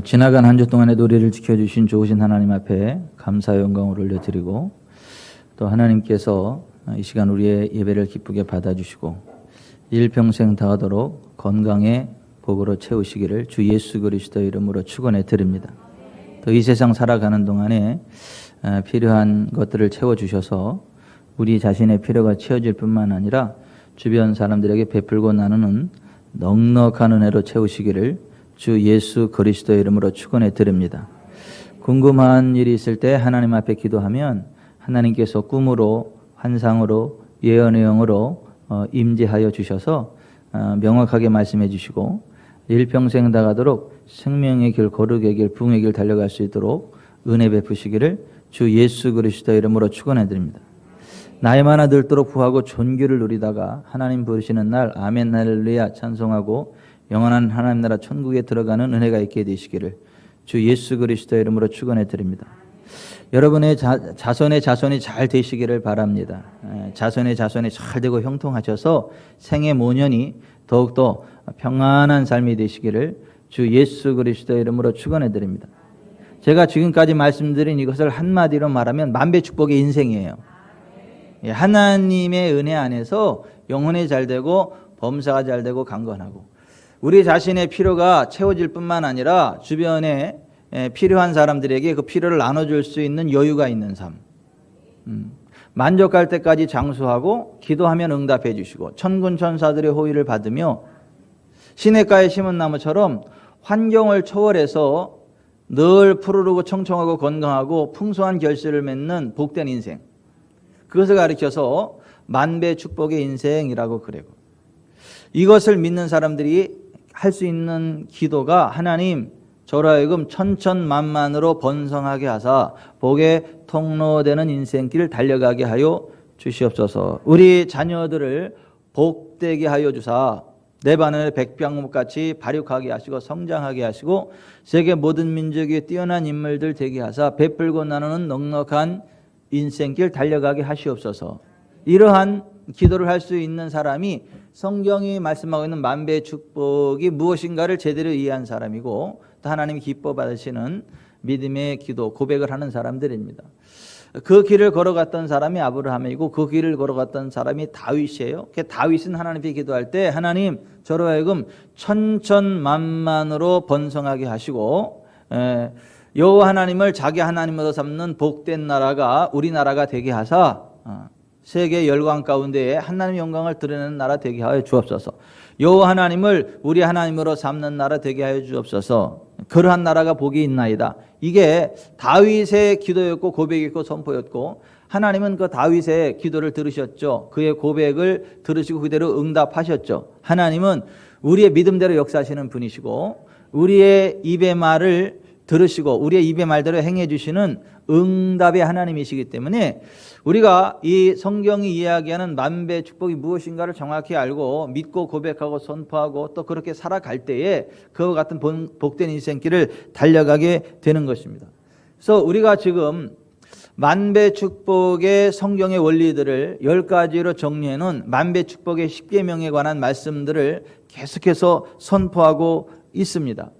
지나간 한 주 동안에도 우리를 지켜주신 좋으신 하나님 앞에 감사의 영광을 올려드리고, 또 하나님께서 이 시간 우리의 예배를 기쁘게 받아주시고 일평생 다하도록 건강의 복으로 채우시기를 주 예수 그리스도의 이름으로 축원해 드립니다. 또 이 세상 살아가는 동안에 필요한 것들을 채워주셔서 우리 자신의 필요가 채워질 뿐만 아니라 주변 사람들에게 베풀고 나누는 넉넉한 은혜로 채우시기를 주 예수 그리스도의 이름으로 축원해 드립니다. 궁금한 일이 있을 때 하나님 앞에 기도하면 하나님께서 꿈으로, 환상으로, 예언의 영으로 임재하여 주셔서 명확하게 말씀해 주시고 일평생 다가도록 생명의 길, 거룩의 길, 부흥의 길 달려갈 수 있도록 은혜 베푸시기를 주 예수 그리스도의 이름으로 축원해 드립니다. 나이 많아 늙도록 부하고 존귀를 누리다가 하나님 부르시는 날 아멘 할렐루야 찬송하고 영원한 하나님 나라 천국에 들어가는 은혜가 있게 되시기를 주 예수 그리스도의 이름으로 축원해 드립니다. 여러분의 자손의 자손이 잘 되시기를 바랍니다. 자손의 자손이 잘 되고 형통하셔서 생애 모년이 더욱더 평안한 삶이 되시기를 주 예수 그리스도의 이름으로 축원해 드립니다. 제가 지금까지 말씀드린 이것을 한마디로 말하면 만배축복의 인생이에요. 하나님의 은혜 안에서 영혼이 잘 되고 범사가 잘 되고 강건하고 우리 자신의 필요가 채워질 뿐만 아니라 주변에 필요한 사람들에게 그 필요를 나눠줄 수 있는 여유가 있는 삶. 만족할 때까지 장수하고 기도하면 응답해 주시고 천군 천사들의 호의를 받으며 시냇가에 심은 나무처럼 환경을 초월해서 늘 푸르르고 청청하고 건강하고 풍성한 결실을 맺는 복된 인생. 그것을 가리켜서 만배 축복의 인생이라고 그래요. 이것을 믿는 사람들이 할 수 있는 기도가 하나님 저로 하여금 천천만만으로 번성하게 하사 복의 통로되는 인생길을 달려가게 하여 주시옵소서. 우리 자녀들을 복되게 하여 주사 내 반을 백병목같이 발육하게 하시고 성장하게 하시고 세계 모든 민족에 뛰어난 인물들 되게 하사 베풀고 나누는 넉넉한 인생길 달려가게 하시옵소서. 이러한 기도를 할 수 있는 사람이 성경이 말씀하고 있는 만배의 축복이 무엇인가를 제대로 이해한 사람이고 또 하나님이 기뻐 받으시는 믿음의 기도, 고백을 하는 사람들입니다. 그 길을 걸어갔던 사람이 아브라함이고 그 길을 걸어갔던 사람이 다윗이에요. 다윗은 하나님께 기도할 때 하나님 저로 하여금 천천만만으로 번성하게 하시고 여호와 하나님을 자기 하나님으로 삼는 복된 나라가 우리나라가 되게 하사 세계 열강 가운데에 하나님의 영광을 드러내는 나라 되게 하여 주옵소서. 여호와 하나님을 우리 하나님으로 삼는 나라 되게 하여 주옵소서. 그러한 나라가 복이 있나이다. 이게 다윗의 기도였고 고백이었고 선포였고 하나님은 그 다윗의 기도를 들으셨죠. 그의 고백을 들으시고 그대로 응답하셨죠. 하나님은 우리의 믿음대로 역사하시는 분이시고 우리의 입의 말을 들으시고 우리의 입의 말대로 행해 주시는 응답의 하나님이시기 때문에 우리가 이 성경이 이야기하는 만배 축복이 무엇인가를 정확히 알고 믿고 고백하고 선포하고 또 그렇게 살아갈 때에 그와 같은 복된 인생길을 달려가게 되는 것입니다. 그래서 우리가 지금 만배 축복의 성경의 원리들을 10가지로 정리해 놓은 만배 축복의 10계명에 관한 말씀들을 계속해서 선포하고 있습니다.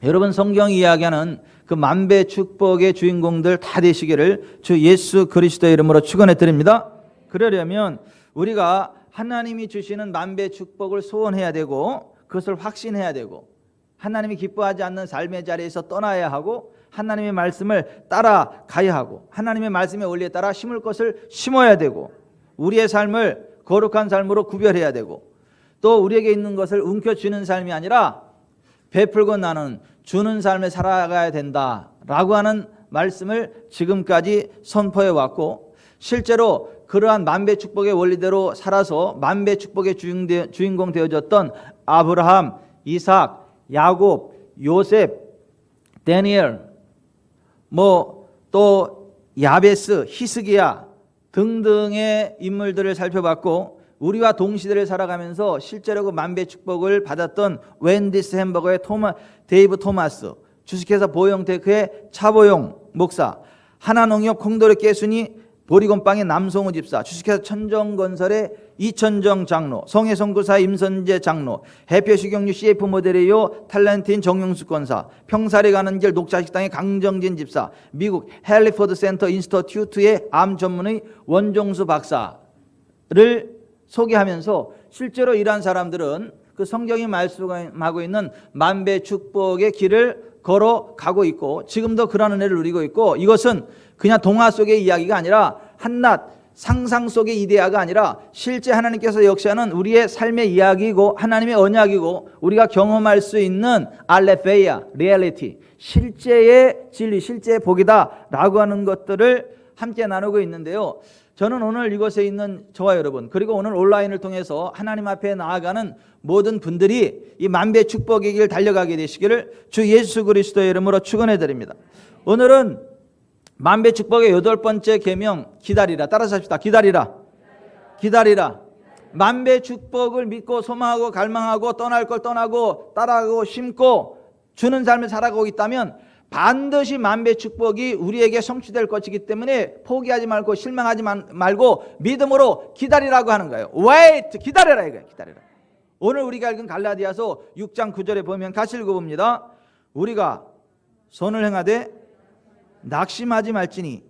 여러분 성경이 이야기하는 그 만배 축복의 주인공들 다 되시기를 주 예수 그리스도의 이름으로 축원해 드립니다. 그러려면 우리가 하나님이 주시는 만배 축복을 소원해야 되고 그것을 확신해야 되고 하나님이 기뻐하지 않는 삶의 자리에서 떠나야 하고 하나님의 말씀을 따라가야 하고 하나님의 말씀의 원리에 따라 심을 것을 심어야 되고 우리의 삶을 거룩한 삶으로 구별해야 되고 또 우리에게 있는 것을 움켜쥐는 삶이 아니라 베풀고 나는 주는 삶을 살아가야 된다라고 하는 말씀을 지금까지 선포해 왔고 실제로 그러한 만배 축복의 원리대로 살아서 만배 축복의 주인공 되어졌던 아브라함, 이삭, 야곱, 요셉, 다니엘, 또 야베스, 히스기야 등등의 인물들을 살펴봤고 우리와 동시대를 살아가면서 실제로 그 만배 축복을 받았던 웬디스 햄버거의 데이브 토마스, 주식회사 보영테크의 차보용 목사, 하나농협 콩도르 깨순이 보리건빵의 남성우 집사, 주식회사 천정건설의 이천정 장로, 성해 선교사 임선재 장로, 해표식용유 CF 모델이요 탤런트인 정용숙 권사, 평사리 가는 길 녹차식당의 강정진 집사, 미국 헬리포드 센터 인스터튜트의 암 전문의 원종수 박사를 소개하면서 실제로 이러한 사람들은 그 성경이 말씀하고 있는 만배 축복의 길을 걸어가고 있고 지금도 그런 은혜를 누리고 있고, 이것은 그냥 동화 속의 이야기가 아니라 한낱 상상 속의 이데아가 아니라 실제 하나님께서 역사하는 우리의 삶의 이야기이고 하나님의 언약이고 우리가 경험할 수 있는 알레페이아, 리얼리티, 실제의 진리, 실제의 복이다 라고 하는 것들을 함께 나누고 있는데요. 저는 오늘 이곳에 있는 저와 여러분, 그리고 오늘 온라인을 통해서 하나님 앞에 나아가는 모든 분들이 이 만배 축복의 길 달려가게 되시기를 주 예수 그리스도의 이름으로 축원해 드립니다. 오늘은 만배 축복의 8번째 계명, 기다리라. 따라서 합시다. 기다리라. 기다리라. 만배 축복을 믿고 소망하고 갈망하고 떠날 걸 떠나고 따라가고 심고 주는 삶을 살아가고 있다면 반드시 만배 축복이 우리에게 성취될 것이기 때문에 포기하지 말고 실망하지 말고 믿음으로 기다리라고 하는 거예요. Wait, 기다려라 이거예요. 기다려라. 오늘 우리가 읽은 갈라디아서 6장 9절에 보면 같이 읽어봅니다. 우리가 선을 행하되 낙심하지 말지니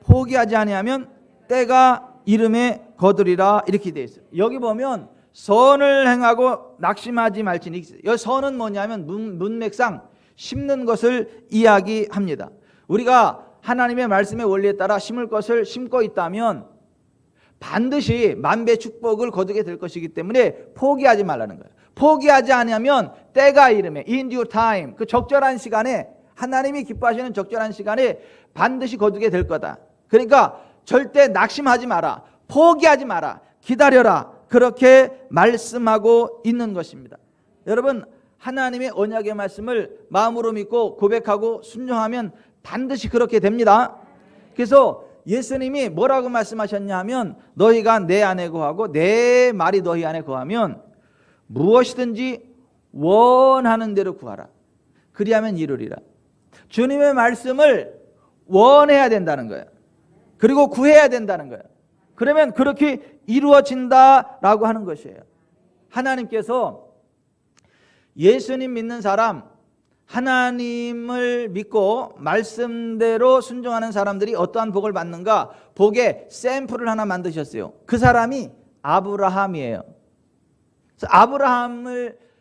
포기하지 아니하면 때가 이름에 거두리라, 이렇게 되어 있어요. 여기 보면 선을 행하고 낙심하지 말지니, 여기 선은 뭐냐면 문맥상 심는 것을 이야기합니다. 우리가 하나님의 말씀의 원리에 따라 심을 것을 심고 있다면 반드시 만배 축복을 거두게 될 것이기 때문에 포기하지 말라는 거예요. 포기하지 않으면 때가 이름에, in due time, 그 적절한 시간에, 하나님이 기뻐하시는 적절한 시간에 반드시 거두게 될 거다. 그러니까 절대 낙심하지 마라, 포기하지 마라, 기다려라, 그렇게 말씀하고 있는 것입니다. 여러분, 하나님의 언약의 말씀을 마음으로 믿고 고백하고 순종하면 반드시 그렇게 됩니다. 그래서 예수님이 뭐라고 말씀하셨냐 하면, 너희가 내 안에 거하고 내 말이 너희 안에 거하면 무엇이든지 원하는 대로 구하라. 그리하면 이루리라. 주님의 말씀을 원해야 된다는 거예요. 그리고 구해야 된다는 거예요. 그러면 그렇게 이루어진다라고 하는 것이에요. 하나님께서 예수님 믿는 사람, 하나님을 믿고 말씀대로 순종하는 사람들이 어떠한 복을 받는가, 복의 샘플을 하나 만드셨어요. 그 사람이 아브라함이에요. 그래서 아브라함을,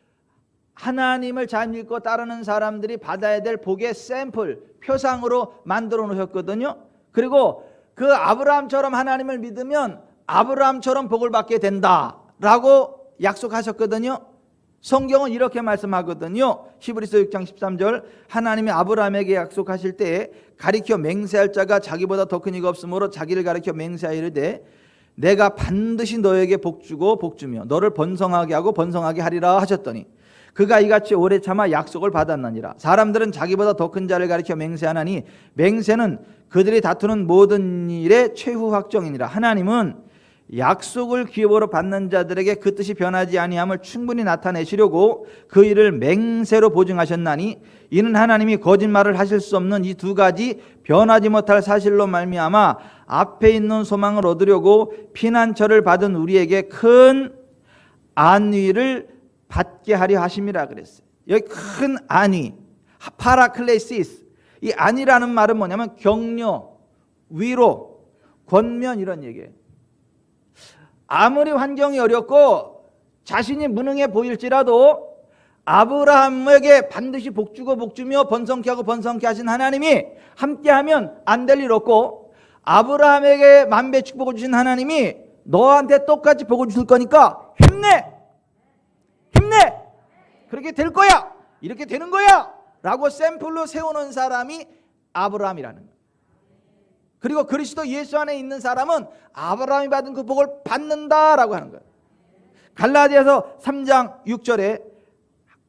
하나님을 잘 믿고 따르는 사람들이 받아야 될 복의 샘플, 표상으로 만들어 놓으셨거든요. 그리고 그 아브라함처럼 하나님을 믿으면 아브라함처럼 복을 받게 된다라고 약속하셨거든요. 성경은 이렇게 말씀하거든요. 히브리서 6장 13절, 하나님이 아브라함에게 약속하실 때에 가리켜 맹세할 자가 자기보다 더 큰 이가 없으므로 자기를 가리켜 맹세하여 이르되 내가 반드시 너에게 복주고 복주며 너를 번성하게 하고 번성하게 하리라 하셨더니 그가 이같이 오래 참아 약속을 받았느니라. 사람들은 자기보다 더 큰 자를 가리켜 맹세하나니 맹세는 그들이 다투는 모든 일의 최후 확정이니라. 하나님은 약속을 기업으로 받는 자들에게 그 뜻이 변하지 아니함을 충분히 나타내시려고 그 일을 맹세로 보증하셨나니 이는 하나님이 거짓말을 하실 수 없는 이 두 가지 변하지 못할 사실로 말미암아 앞에 있는 소망을 얻으려고 피난처를 받은 우리에게 큰 안위를 받게 하려 하심이라 그랬어요. 여기 큰 안위, 파라클레시스, 이 안위라는 말은 뭐냐면 격려, 위로, 권면, 이런 얘기예요. 아무리 환경이 어렵고 자신이 무능해 보일지라도 아브라함에게 반드시 복주고 복주며 번성케 하고 번성케 하신 하나님이 함께하면 안 될 일 없고, 아브라함에게 만배 축복을 주신 하나님이 너한테 똑같이 복을 주실 거니까 힘내, 힘내, 그렇게 될 거야, 이렇게 되는 거야 라고 샘플로 세우는 사람이 아브라함이라는 거예요. 그리고 그리스도 예수 안에 있는 사람은 아브라함이 받은 그 복을 받는다라고 하는 거예요. 갈라디아서 3장 6절에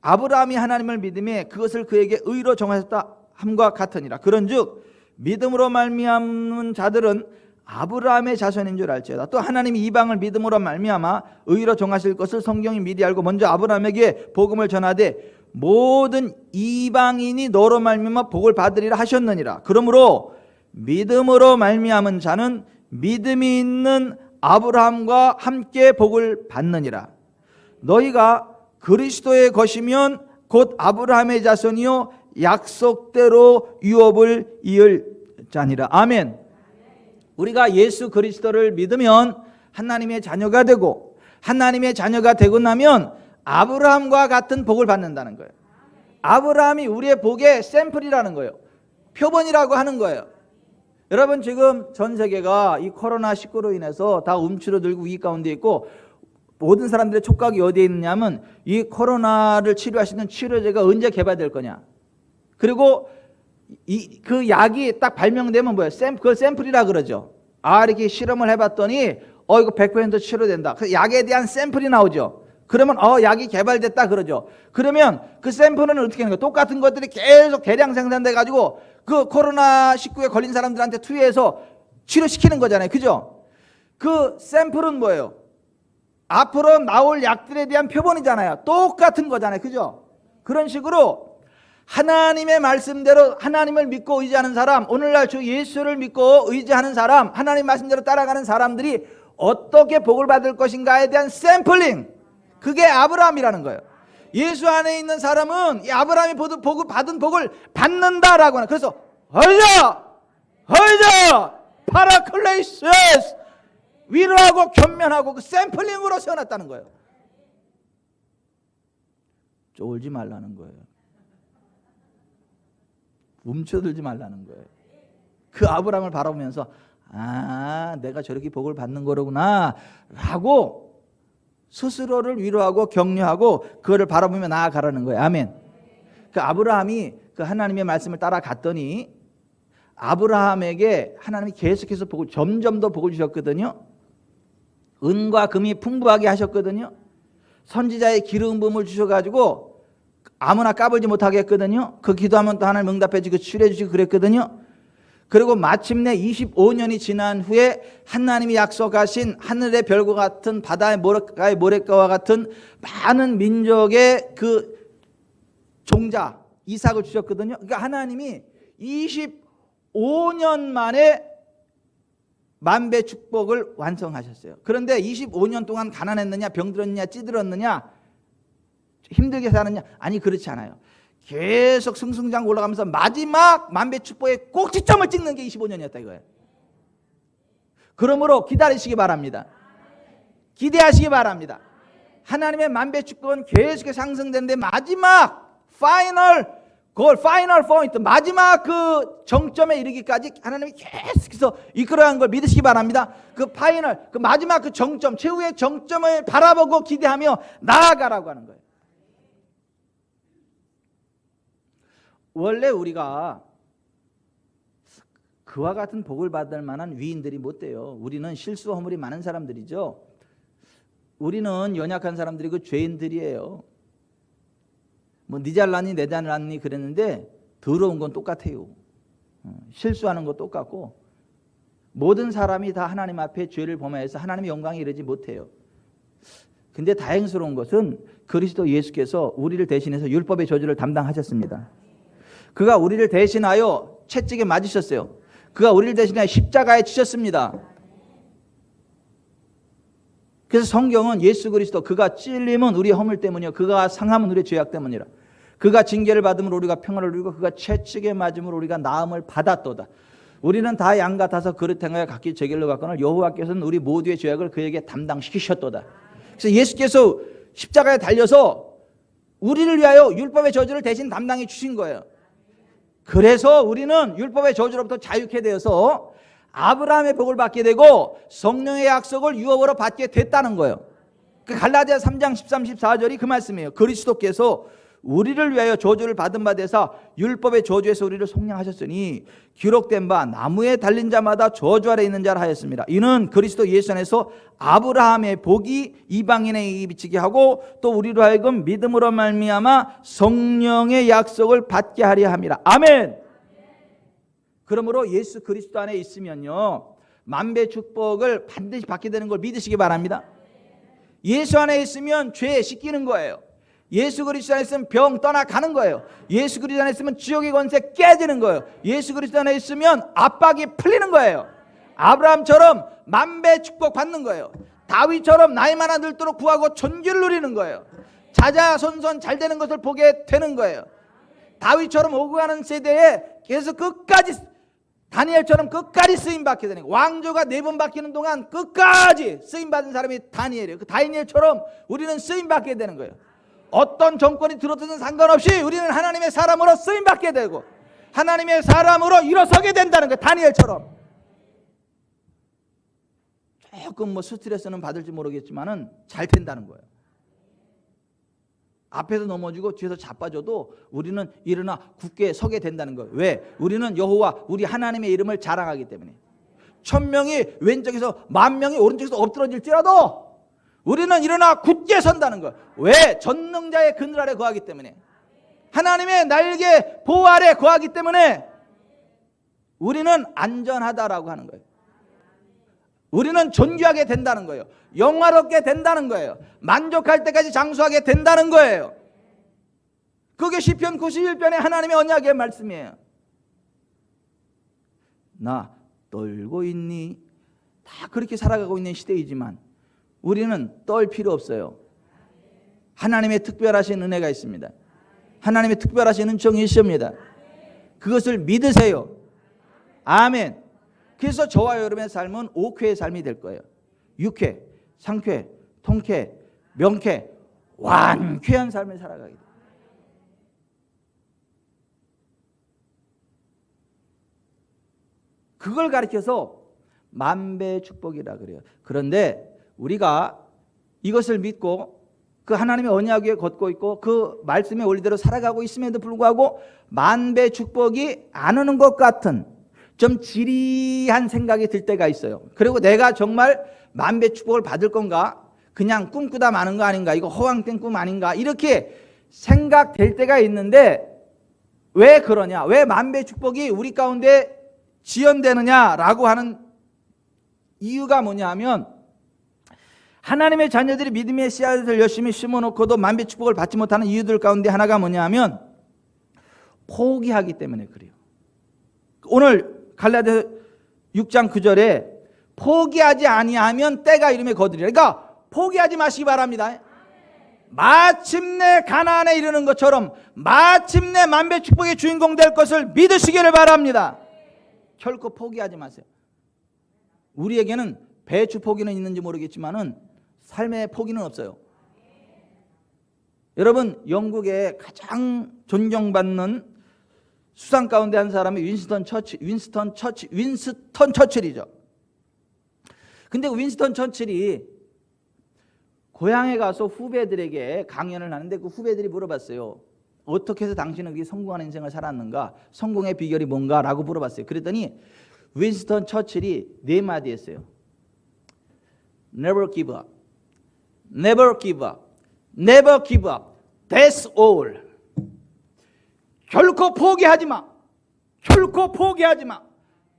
아브라함이 하나님을 믿음에 그것을 그에게 의로 정하셨다 함과 같으니라. 그런즉 믿음으로 말미암는 자들은 아브라함의 자손인 줄 알지어다. 또 하나님이 이방을 믿음으로 말미암아 의로 정하실 것을 성경이 미리 알고 먼저 아브라함에게 복음을 전하되 모든 이방인이 너로 말미암아 복을 받으리라 하셨느니라. 그러므로 믿음으로 말미암은 자는 믿음이 있는 아브라함과 함께 복을 받느니라. 너희가 그리스도의 것이면 곧 아브라함의 자손이요 약속대로 유업을 이을 자니라. 아멘. 우리가 예수 그리스도를 믿으면 하나님의 자녀가 되고, 하나님의 자녀가 되고 나면 아브라함과 같은 복을 받는다는 거예요. 아브라함이 우리의 복의 샘플이라는 거예요. 표본이라고 하는 거예요. 여러분, 지금 전 세계가 이 코로나19로 인해서 다 움츠러들고 위기 가운데 있고, 모든 사람들의 촉각이 어디에 있느냐면 이 코로나를 치료할 수 있는 치료제가 언제 개발될 거냐, 그리고 그 약이 딱 발명되면 뭐예요? 그걸 샘플이라 그러죠. 이렇게 실험을 해봤더니 이거 100% 치료된다. 그 약에 대한 샘플이 나오죠. 그러면 약이 개발됐다 그러죠. 그러면 그 샘플은 어떻게 하는 거예요? 똑같은 것들이 계속 대량 생산돼 가지고 그 코로나19에 걸린 사람들한테 투여해서 치료시키는 거잖아요. 그죠? 그 샘플은 뭐예요? 앞으로 나올 약들에 대한 표본이잖아요. 똑같은 거잖아요. 그죠? 그런 식으로 하나님의 말씀대로 하나님을 믿고 의지하는 사람, 오늘날 주 예수를 믿고 의지하는 사람, 하나님 말씀대로 따라가는 사람들이 어떻게 복을 받을 것인가에 대한 샘플링, 그게 아브라함이라는 거예요. 예수 안에 있는 사람은 이 아브라함이 받은 복을 받는다라고 하는. 그래서 헐자 파라클레이스, 위로하고 겸면하고 그 샘플링으로 세워놨다는 거예요. 쫄지 말라는 거예요. 움츠들지 말라는 거예요. 그 아브라함을 바라보면서 내가 저렇게 복을 받는 거로구나 라고 스스로를 위로하고 격려하고 그거를 바라보며 나아가라는 거예요. 아멘. 그 아브라함이 그 하나님의 말씀을 따라갔더니 아브라함에게 하나님이 계속해서 점점 더 복을 주셨거든요. 은과 금이 풍부하게 하셨거든요. 선지자의 기름 부음을 주셔가지고 아무나 까불지 못하게 했거든요. 그 기도하면 또 하나님 응답해 주고 치료해 주시고 그랬거든요. 그리고 마침내 25년이 지난 후에 하나님이 약속하신 하늘의 별과 같은 바다의 모래가와 같은 많은 민족의 그 종자 이삭을 주셨거든요. 그러니까 하나님이 25년 만에 만배 축복을 완성하셨어요. 그런데 25년 동안 가난했느냐, 병들었느냐, 찌들었느냐, 힘들게 사느냐? 아니, 그렇지 않아요. 계속 승승장 올라가면서 마지막 만배 축복의 꼭지점을 찍는 게 25년이었다 이거예요. 그러므로 기다리시기 바랍니다. 기대하시기 바랍니다. 하나님의 만배 축복은 계속 상승되는데 마지막 파이널 포인트, 마지막 그 정점에 이르기까지 하나님이 계속해서 이끌어가는 걸 믿으시기 바랍니다. 그 파이널, 그 마지막 그 정점, 최후의 정점을 바라보고 기대하며 나아가라고 하는 거예요. 원래 우리가 그와 같은 복을 받을 만한 위인들이 못 돼요. 우리는 실수 허물이 많은 사람들이죠. 우리는 연약한 사람들이고 죄인들이에요. 네 잘났니 내 잘났니 그랬는데 더러운 건 똑같아요. 실수하는 거 똑같고 모든 사람이 다 하나님 앞에 죄를 범하여서 하나님의 영광에 이르지 못해요. 근데 다행스러운 것은 그리스도 예수께서 우리를 대신해서 율법의 저주를 담당하셨습니다. 그가 우리를 대신하여 채찍에 맞으셨어요. 그가 우리를 대신하여 십자가에 치셨습니다. 그래서 성경은 예수 그리스도 그가 찔림은 우리의 허물 때문이요 그가 상함은 우리의 죄악 때문이라. 그가 징계를 받음으로 우리가 평안을 누리고 그가 채찍에 맞음으로 우리가 나음을 받았도다. 우리는 다 양 같아서 그릇 행하여 각기 제 길로 갔거늘 여호와께서는 우리 모두의 죄악을 그에게 담당시키셨도다. 그래서 예수께서 십자가에 달려서 우리를 위하여 율법의 저주를 대신 담당해 주신 거예요. 그래서 우리는 율법의 저주로부터 자유케 되어서 아브라함의 복을 받게 되고 성령의 약속을 유업으로 받게 됐다는 거예요. 그 갈라디아 3장 13, 14절이 그 말씀이에요. 그리스도께서 우리를 위하여 저주를 받은 바 되사 율법의 저주에서 우리를 속량하셨으니 기록된 바 나무에 달린 자마다 저주 아래 있는 자라 하였습니다. 이는 그리스도 예수 안에서 아브라함의 복이 이방인에게 비치게 하고 또 우리로 하여금 믿음으로 말미암아 성령의 약속을 받게 하려 함이라. 아멘. 그러므로 예수 그리스도 안에 있으면요 만배 축복을 반드시 받게 되는 걸 믿으시기 바랍니다. 예수 안에 있으면 죄 씻기는 거예요. 예수 그리스도 안에 있으면 병 떠나가는 거예요. 예수 그리스도 안에 있으면 지옥의 권세 깨지는 거예요. 예수 그리스도 안에 있으면 압박이 풀리는 거예요. 아브라함처럼 만배 축복 받는 거예요. 다윗처럼 나이만 늙도록 구하고 존귀를 누리는 거예요. 자자손손 잘 되는 것을 보게 되는 거예요. 다윗처럼 오고 가는 세대에 계속 끝까지, 다니엘처럼 끝까지 쓰임받게 되는 거예요. 왕조가 4번 바뀌는 동안 끝까지 쓰임받은 사람이 다니엘이에요. 그 다니엘처럼 우리는 쓰임받게 되는 거예요. 어떤 정권이 들어서든 상관없이 우리는 하나님의 사람으로 쓰임받게 되고 하나님의 사람으로 일어서게 된다는 거예요. 다니엘처럼. 조금 뭐 스트레스는 받을지 모르겠지만은 잘 된다는 거예요. 앞에서 넘어지고 뒤에서 자빠져도 우리는 일어나 굳게 서게 된다는 거예요. 왜? 우리는 여호와 우리 하나님의 이름을 자랑하기 때문에. 1000명이 왼쪽에서 10,000명이 오른쪽에서 엎드러질지라도 우리는 일어나 굳게 선다는 거예요. 왜? 전능자의 그늘 아래 거하기 때문에. 하나님의 날개 보호 아래 거하기 때문에 우리는 안전하다라고 하는 거예요. 우리는 존귀하게 된다는 거예요. 영화롭게 된다는 거예요. 만족할 때까지 장수하게 된다는 거예요. 그게 시편 91편의 하나님의 언약의 말씀이에요. 나 떨고 있니? 다 그렇게 살아가고 있는 시대이지만 우리는 떨 필요 없어요. 하나님의 특별하신 은혜가 있습니다. 하나님의 특별하신 은총이 있습니다. 그것을 믿으세요. 아멘. 그래서 저와 여러분의 삶은 5쾌의 삶이 될 거예요. 6쾌, 상쾌, 통쾌, 명쾌, 완쾌한 삶을 살아가게 돼요. 그걸 가르쳐서 만배 축복이라 그래요. 그런데 우리가 이것을 믿고 그 하나님의 언약 위에 걷고 있고 그 말씀의 원리대로 살아가고 있음에도 불구하고 만배 축복이 안 오는 것 같은 좀 지리한 생각이 들 때가 있어요. 그리고 내가 정말 만배 축복을 받을 건가? 그냥 꿈꾸다 마는 거 아닌가? 이거 허황된 꿈 아닌가? 이렇게 생각될 때가 있는데 왜 그러냐? 왜 만배 축복이 우리 가운데 지연되느냐라고 하는 이유가 뭐냐 하면 하나님의 자녀들이 믿음의 씨앗을 열심히 심어놓고도 만배 축복을 받지 못하는 이유들 가운데 하나가 뭐냐 하면 포기하기 때문에 그래요. 오늘 갈라디아 6장 9절에 포기하지 아니하면 때가 이름에 거두리라. 그러니까 포기하지 마시기 바랍니다. 마침내 가나안에 이르는 것처럼 마침내 만배 축복의 주인공 될 것을 믿으시기를 바랍니다. 결코 포기하지 마세요. 우리에게는 배추 포기는 있는지 모르겠지만은 삶의 포기는 없어요. 여러분, 영국의 가장 존경받는 수상 가운데 한 사람이 윈스턴 처칠이죠. 근데 윈스턴 처칠이 고향에 가서 후배들에게 강연을 하는데 그 후배들이 물어봤어요. 어떻게 해서 당신은 그렇게 성공한 인생을 살았는가? 성공의 비결이 뭔가? 라고 물어봤어요. 그랬더니 윈스턴 처칠이 4마디 했어요. Never give up. Never give up. Never give up. That's all. 결코 포기하지 마. 결코 포기하지 마.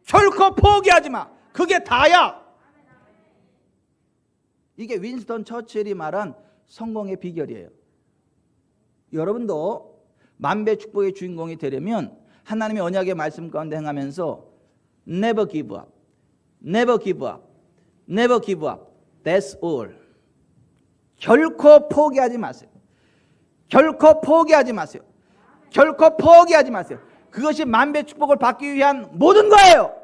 결코 포기하지 마. 그게 다야. 이게 윈스턴 처칠이 말한 성공의 비결이에요. 여러분도 만배 축복의 주인공이 되려면 하나님의 언약의 말씀 가운데 행하면서 Never give up. Never give up. Never give up. That's all. 결코 포기하지 마세요. 결코 포기하지 마세요. 결코 포기하지 마세요. 그것이 만배 축복을 받기 위한 모든 거예요.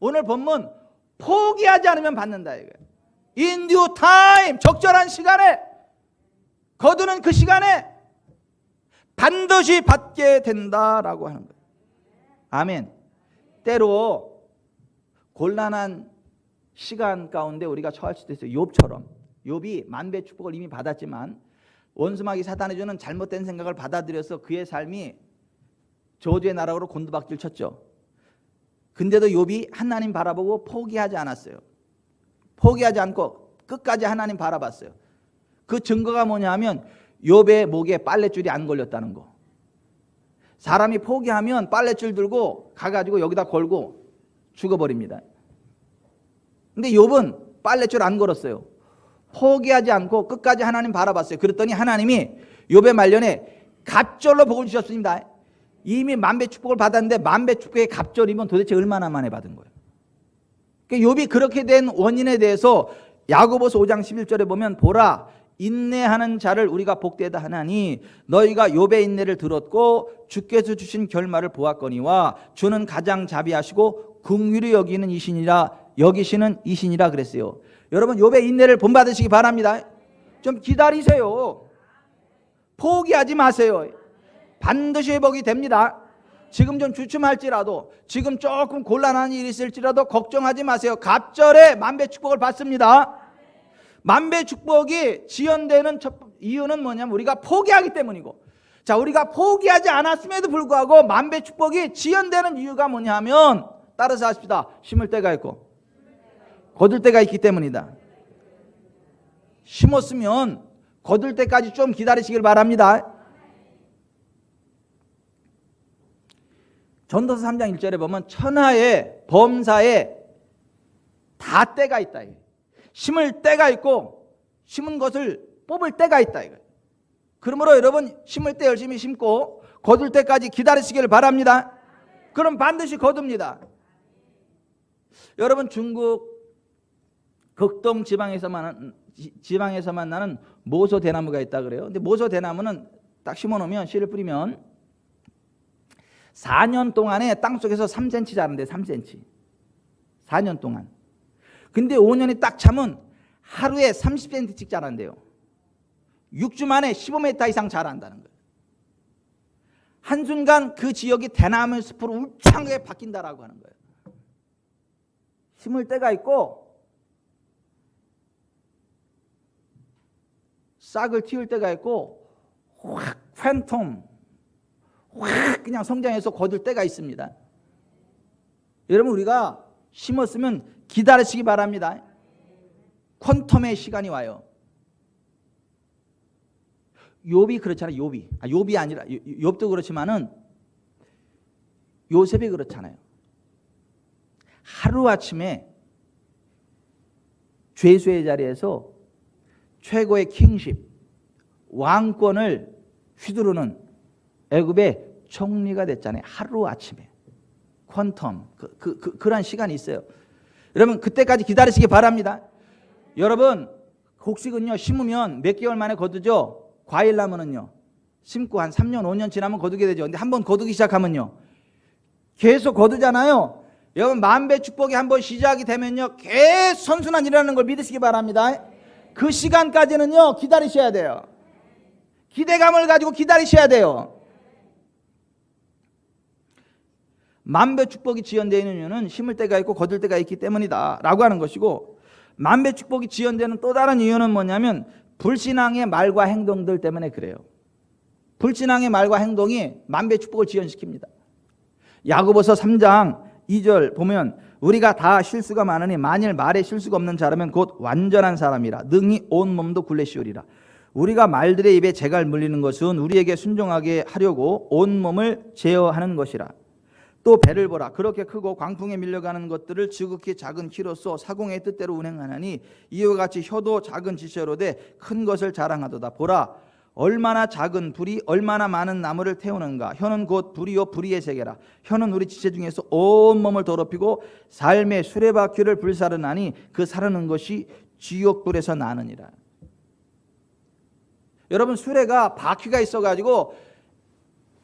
오늘 본문 포기하지 않으면 받는다 이거예요. In due time, 적절한 시간에 거두는 그 시간에 반드시 받게 된다라고 하는 거예요. 아멘. 때로 곤란한 시간 가운데 우리가 처할 수도 있어요. 욥처럼. 욥이 만배 축복을 이미 받았지만 원수마귀 사단이 주는 잘못된 생각을 받아들여서 그의 삶이 저주의 나락으로 곤두박질 쳤죠. 근데도 욥이 하나님 바라보고 포기하지 않았어요. 포기하지 않고 끝까지 하나님 바라봤어요. 그 증거가 뭐냐 하면 욥의 목에 빨랫줄이 안 걸렸다는 거. 사람이 포기하면 빨랫줄 들고 가가지고 여기다 걸고 죽어버립니다. 근데 욥은 빨랫줄 안 걸었어요. 포기하지 않고 끝까지 하나님 바라봤어요. 그랬더니 하나님이 욥의 말년에 갑절로 복을 주셨습니다. 이미 만배 축복을 받았는데 만배 축복의 갑절이면 도대체 얼마나 만에 받은 거예요? 그러니까 욥이 그렇게 된 원인에 대해서 야고보서 5장 11절에 보면 보라 인내하는 자를 우리가 복되다 하나니 너희가 욥의 인내를 들었고 주께서 주신 결말을 보았거니와 주는 가장 자비하시고 긍휼히 여기는 여기시는 이신이라 그랬어요. 여러분 욥의 인내를 본받으시기 바랍니다. 좀 기다리세요. 포기하지 마세요. 반드시 회복이 됩니다. 지금 좀 주춤할지라도 지금 조금 곤란한 일이 있을지라도 걱정하지 마세요. 갑절에 만배 축복을 받습니다. 만배 축복이 지연되는 첫 이유는 뭐냐면 우리가 포기하기 때문이고, 자 우리가 포기하지 않았음에도 불구하고 만배 축복이 지연되는 이유가 뭐냐면 따라서 하십시다. 심을 때가 있고 거둘 때가 있기 때문이다. 심었으면 거둘 때까지 좀 기다리시길 바랍니다. 전도서 3장 1절에 보면 천하의 범사에 다 때가 있다. 심을 때가 있고 심은 것을 뽑을 때가 있다. 그러므로 여러분 심을 때 열심히 심고 거둘 때까지 기다리시길 바랍니다. 그럼 반드시 거둡니다. 여러분 중국 극동 지방에서만 나는 모소 대나무가 있다 그래요. 근데 모소 대나무는 딱 심어놓으면 씨를 뿌리면 4년 동안에 땅속에서 3cm 자란대. 3cm 4년 동안. 근데 5년이 딱 차면 하루에 30cm씩 자란대요. 6주 만에 15m 이상 자란다는 거예요. 한순간 그 지역이 대나무 숲으로 울창하게 바뀐다라고 하는 거예요. 심을 때가 있고 싹을 틔울 때가 있고 확 팬텀 확 그냥 성장해서 거둘 때가 있습니다. 여러분 우리가 심었으면 기다리시기 바랍니다. 퀀텀의 시간이 와요. 욥이 그렇잖아요. 욥이 아니라 욥도 그렇지만은 요셉이 그렇잖아요. 하루아침에 죄수의 자리에서 최고의 킹십 왕권을 휘두르는 애굽의 총리가 됐잖아요. 하루아침에 퀀텀 그런 시간이 있어요. 여러분 그때까지 기다리시기 바랍니다. 여러분 곡식은요 심으면 몇 개월 만에 거두죠. 과일나무는요 심고 한 3년 5년 지나면 거두게 되죠. 근데 한번 거두기 시작하면요 계속 거두잖아요. 여러분 만배 축복이 한번 시작이 되면요 계속 선순환 일어나는 걸 믿으시기 바랍니다. 그 시간까지는요 기다리셔야 돼요. 기대감을 가지고 기다리셔야 돼요. 만배 축복이 지연되어 있는 이유는 심을 때가 있고 거둘 때가 있기 때문이다 라고 하는 것이고, 만배 축복이 지연되는 또 다른 이유는 뭐냐면 불신앙의 말과 행동들 때문에 그래요. 불신앙의 말과 행동이 만배 축복을 지연시킵니다. 야고보서 3장 2절 보면 우리가 다 실수가 많으니 만일 말에 실수가 없는 자라면 곧 완전한 사람이라 능히 온 몸도 굴레 씌우리라. 우리가 말들의 입에 재갈 물리는 것은 우리에게 순종하게 하려고 온 몸을 제어하는 것이라. 또 배를 보라. 그렇게 크고 광풍에 밀려가는 것들을 지극히 작은 키로서 사공의 뜻대로 운행하나니 이와 같이 혀도 작은 지체로되 큰 것을 자랑하도다. 보라, 얼마나 작은 불이 얼마나 많은 나무를 태우는가. 혀는 곧 불이요 불의의 세계라. 혀는 우리 지체 중에서 온 몸을 더럽히고 삶의 수레바퀴를 불사르나니 그 사르는 것이 지옥불에서 나느니라. 여러분 수레가 바퀴가 있어가지고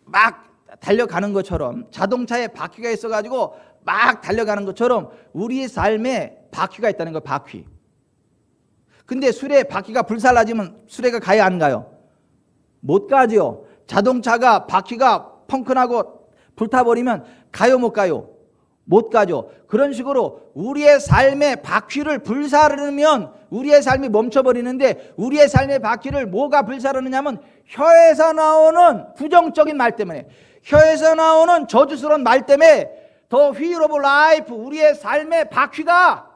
막 달려가는 것처럼, 자동차에 바퀴가 있어가지고 막 달려가는 것처럼 우리의 삶에 바퀴가 있다는 거예요. 바퀴. 근데 수레 바퀴가 불살라지면 수레가 가야 안 가요? 못 가죠. 자동차가 바퀴가 펑크나고 불타버리면 가요 못 가요? 못 가죠. 그런 식으로 우리의 삶의 바퀴를 불사르면 우리의 삶이 멈춰버리는데, 우리의 삶의 바퀴를 뭐가 불사르느냐면 혀에서 나오는 부정적인 말 때문에, 혀에서 나오는 저주스러운 말 때문에 The wheel of life, 우리의 삶의 바퀴가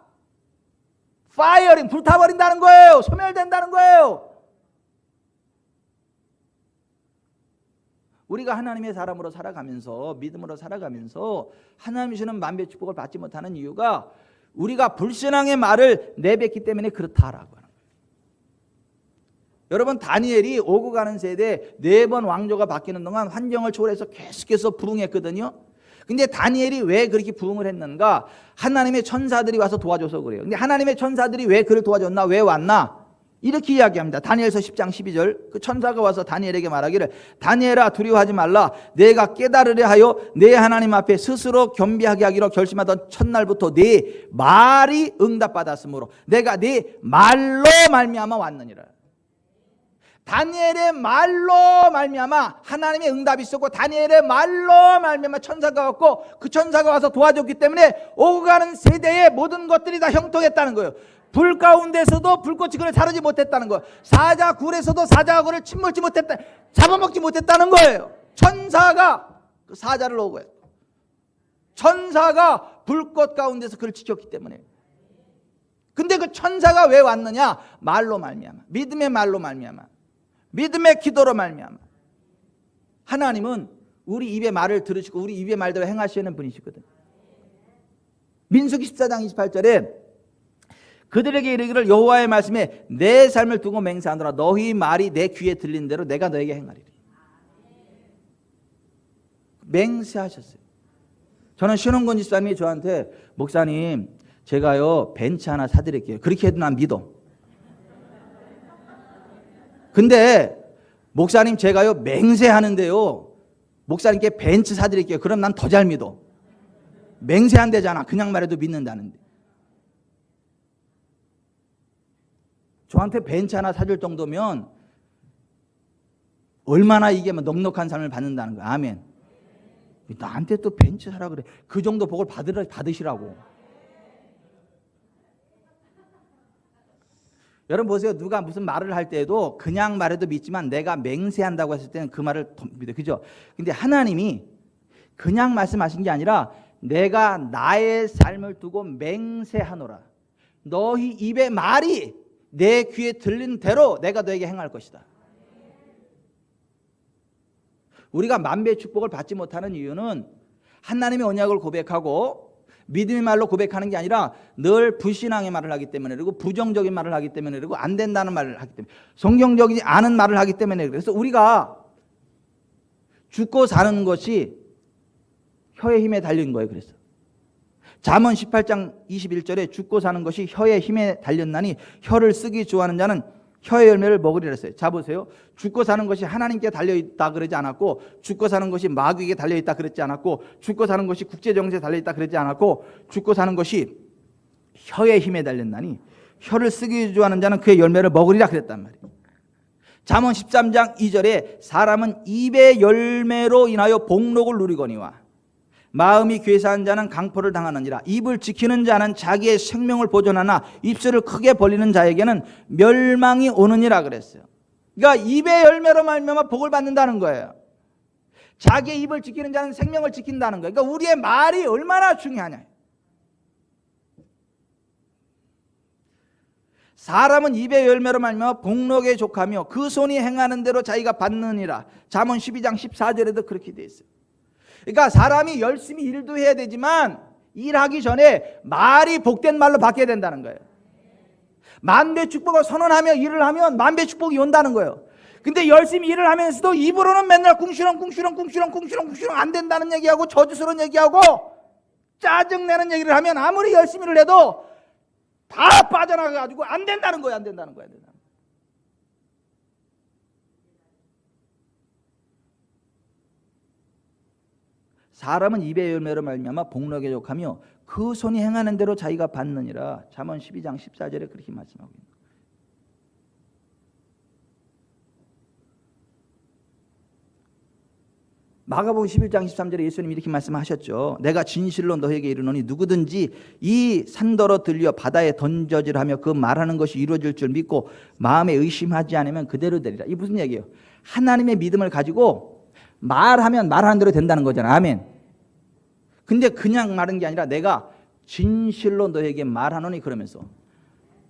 파이어링, 불타버린다는 거예요. 소멸된다는 거예요. 우리가 하나님의 사람으로 살아가면서, 믿음으로 살아가면서 하나님이 주는 만배 축복을 받지 못하는 이유가 우리가 불신앙의 말을 내뱉기 때문에 그렇다라고 하는 거예요. 여러분 다니엘이 오고 가는 세대 4번 왕조가 바뀌는 동안 환경을 초월해서 계속해서 부흥했거든요. 근데 다니엘이 왜 그렇게 부흥을 했는가? 하나님의 천사들이 와서 도와줘서 그래요. 근데 하나님의 천사들이 왜 그를 도와줬나? 왜 왔나? 이렇게 이야기합니다. 다니엘서 10장 12절 그 천사가 와서 다니엘에게 말하기를 다니엘아 두려워하지 말라. 내가 깨달으려 하여 내 하나님 앞에 스스로 겸비하게 하기로 결심하던 첫날부터 네 말이 응답받았으므로 내가 네 말로 말미암아 왔느니라. 다니엘의 말로 말미암아 하나님의 응답이 있었고 다니엘의 말로 말미암아 천사가 왔고 그 천사가 와서 도와줬기 때문에 오고 가는 세대의 모든 것들이 다 형통했다는 거예요. 불 가운데서도 불꽃이 그를 자르지 못했다는 거예요. 사자굴에서도 사자가 그를 침몰지 못했다, 잡아먹지 못했다는 거예요. 천사가 그 사자를 오고 했고 천사가 불꽃 가운데서 그를 지켰기 때문에. 근데 그 천사가 왜 왔느냐? 말로 말미암아, 믿음의 말로 말미암아, 믿음의 기도로 말미암아. 하나님은 우리 입의 말을 들으시고 우리 입의 말대로 행하시는 분이시거든. 민수기 14장 28절에 그들에게 이르기를 여호와의 말씀에 내 삶을 두고 맹세하노라. 너희 말이 내 귀에 들린 대로 내가 너에게 행하리라. 맹세하셨어요. 저는 신원권 집사님이 저한테 목사님 제가요 벤츠 하나 사드릴게요. 그렇게 해도 난 믿어. 근데 목사님 제가요 맹세하는데요 목사님께 벤츠 사드릴게요. 그럼 난 더 잘 믿어. 맹세한대잖아. 그냥 말해도 믿는다는데. 저한테 벤츠 하나 사줄 정도면 얼마나 이게 넉넉한 삶을 받는다는 거야. 아멘. 나한테 또 벤츠 사라 그래. 그 정도 복을 받으시라고. 여러분 보세요. 누가 무슨 말을 할 때에도 그냥 말해도 믿지만 내가 맹세한다고 했을 때는 그 말을 더 믿어. 그죠? 근데 하나님이 그냥 말씀하신 게 아니라 내가 나의 삶을 두고 맹세하노라. 너희 입의 말이 내 귀에 들린 대로 내가 너에게 행할 것이다. 우리가 만배의 축복을 받지 못하는 이유는 하나님의 언약을 고백하고 믿음의 말로 고백하는 게 아니라 늘 불신앙의 말을 하기 때문에 그리고 부정적인 말을 하기 때문에 그리고 안 된다는 말을 하기 때문에 성경적이지 않은 말을 하기 때문에 그래서 우리가 죽고 사는 것이 혀의 힘에 달린 거예요. 그래서 잠언 18장 21절에 죽고 사는 것이 혀의 힘에 달렸나니 혀를 쓰기 좋아하는 자는 혀의 열매를 먹으리라 했어요. 자 보세요. 죽고 사는 것이 하나님께 달려있다 그러지 않았고 죽고 사는 것이 마귀에게 달려있다 그랬지 않았고 죽고 사는 것이 국제정세에 달려있다 그랬지 않았고 죽고 사는 것이 혀의 힘에 달렸나니 혀를 쓰기 좋아하는 자는 그의 열매를 먹으리라 그랬단 말이에요. 잠언 13장 2절에 사람은 입의 열매로 인하여 복록을 누리거니와 마음이 괴사한 자는 강포를 당하느니라. 입을 지키는 자는 자기의 생명을 보존하나 입술을 크게 벌리는 자에게는 멸망이 오느니라 그랬어요. 그러니까 입의 열매로 말미암아 복을 받는다는 거예요. 자기의 입을 지키는 자는 생명을 지킨다는 거예요. 그러니까 우리의 말이 얼마나 중요하냐. 사람은 입의 열매로 말미암아 복록에 족하며 그 손이 행하는 대로 자기가 받느니라. 잠언 12장 14절에도 그렇게 돼 있어요. 그러니까 사람이 열심히 일도 해야 되지만 일하기 전에 말이 복된 말로 바뀌어야 된다는 거예요. 만배 축복을 선언하며 일을 하면 만배 축복이 온다는 거예요. 근데 열심히 일을 하면서도 입으로는 맨날 꿍시렁 안 된다는 얘기하고 저주스러운 얘기하고 짜증내는 얘기를 하면 아무리 열심히 일 해도 다 빠져나가가지고 안 된다는 거예요. 안 된다는 거예요. 사람은 입의 열매로 말미암아 복록에 족하며 그 손이 행하는 대로 자기가 받느니라. 잠언 12장 14절에 그렇게 말씀하고 있는 거예요. 마가복음 11장 13절에 예수님이 이렇게 말씀하셨죠. 내가 진실로 너에게 이르노니 누구든지 이 산더러 들려 바다에 던져지라 하며 그 말하는 것이 이루어질 줄 믿고 마음에 의심하지 않으면 그대로 되리라. 이게 무슨 얘기예요? 하나님의 믿음을 가지고 말하면 말하는 대로 된다는 거잖아. 아멘. 근데 그냥 말한 게 아니라 내가 진실로 너에게 말하노니 그러면서